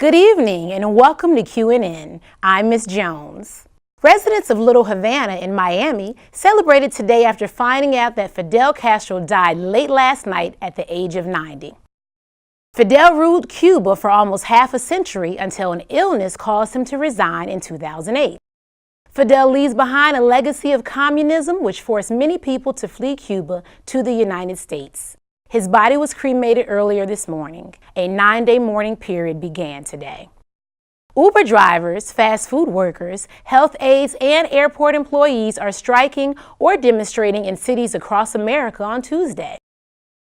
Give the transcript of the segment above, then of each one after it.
Good evening and welcome to QNN. I'm Miss Jones. Residents of Little Havana in Miami celebrated today after finding out that Fidel Castro died late last night at the age of 90. Fidel ruled Cuba for almost half a century until an illness caused him to resign in 2008. Fidel leaves behind a legacy of communism which forced many people to flee Cuba to the United States. His body was cremated earlier this morning. A 9-day mourning period began today. Uber drivers, fast food workers, health aides, and airport employees are striking or demonstrating in cities across America on Tuesday.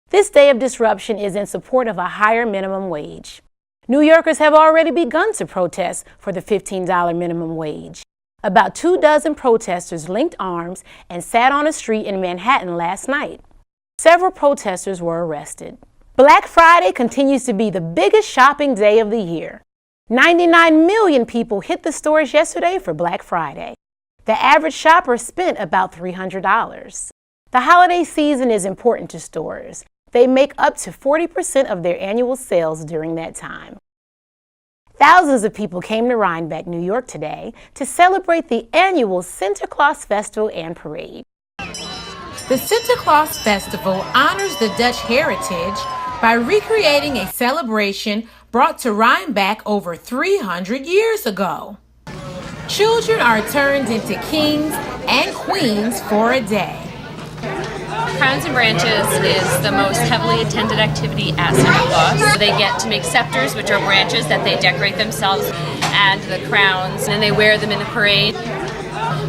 This day of disruption is in support of a higher minimum wage. New Yorkers have already begun to protest for the $15 minimum wage. About 24 protesters linked arms and sat on a street in Manhattan last night. Several protesters were arrested. Black Friday continues to be the biggest shopping day of the year. 99 million people hit the stores yesterday for Black Friday. The average shopper spent about $300. The holiday season is important to stores. They make up to 40% of their annual sales during that time. Thousands of people came to Rhinebeck, New York today to celebrate the annual Sinterklaas Festival and Parade. The Sinterklaas Festival honors the Dutch heritage by recreating a celebration brought to Rhinebeck over 300 years ago. Children are turned into kings and queens for a day. Crowns and Branches is the most heavily attended activity at Sinterklaas. They get to make scepters, which are branches that they decorate themselves, and the crowns, and they wear them in the parade.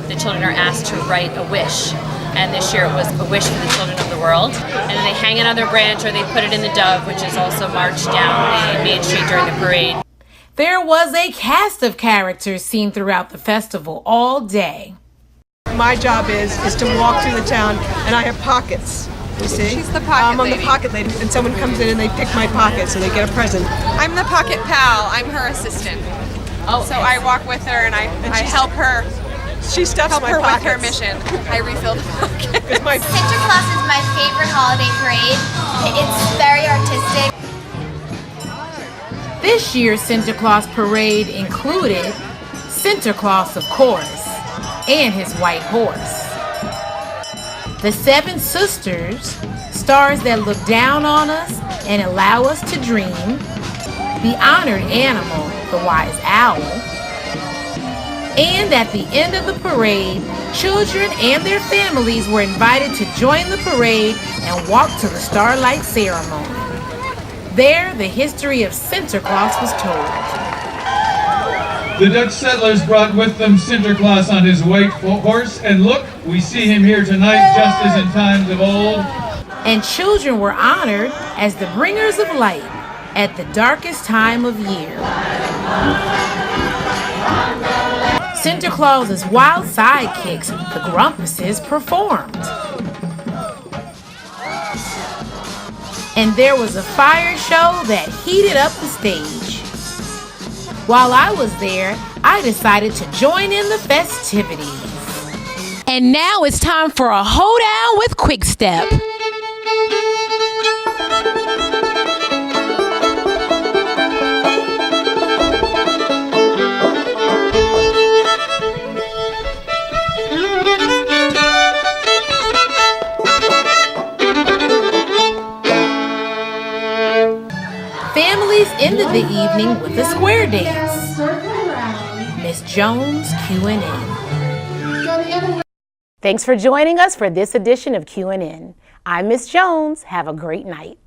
The children are asked to write a wish, and this year it was a wish for the children of the world. And then they hang it on their branch or they put it in the dove, which is also marched down the main street during the parade. There was a cast of characters seen throughout the festival all day. My job is to walk through the town, and I have pockets, you see? She's the pocket lady. I'm the pocket lady, and someone comes in and they pick my pocket, so they get a present. I'm the pocket pal. I'm her assistant. Oh, so I walk with her and I help her. She stuffs help my her pockets. with her mission. I refill the pocket. Sinterklaas is my favorite holiday parade. It's very artistic. This year's Sinterklaas parade included Sinterklaas, of course, and his white horse. The Seven Sisters, stars that look down on us and allow us to dream. The honored animal, the wise owl. And at the end of the parade, children and their families were invited to join the parade and walk to the Starlight Ceremony. There, the history of Sinterklaas was told. The Dutch settlers brought with them Sinterklaas on his white horse, and look, we see him here tonight just as in times of old. And children were honored as the bringers of light at the darkest time of year. Sinterklaas's wild sidekicks, the Grumpuses, performed. And there was a fire show that heated up the stage. While I was there, I decided to join in the festivities. And now it's time for a hoedown with Quick Step. Families ended the evening with a square dance. Miss Jones, QNN. Thanks for joining us for this edition of QNN. I'm Miss Jones. Have a great night.